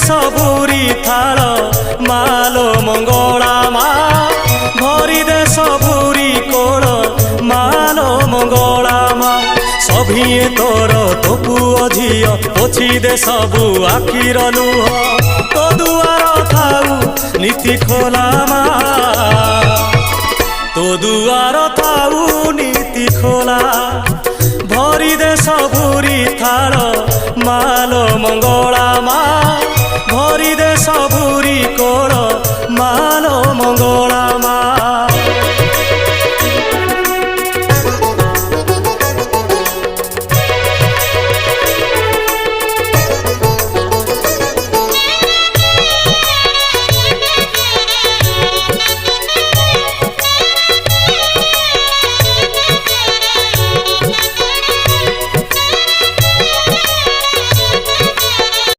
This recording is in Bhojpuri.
सबुरी थाल मालो मंगला मा भरी दे सबुरी कोल मालो मंगला मा सभिए तोर तो पुओ झियो पोछि दे सबु आखिर लुह तो दुआर थाऊ नीति खोला मा तो दुआर थाऊ नीति खोला भरी दे सबुरी थाल मालो मंगला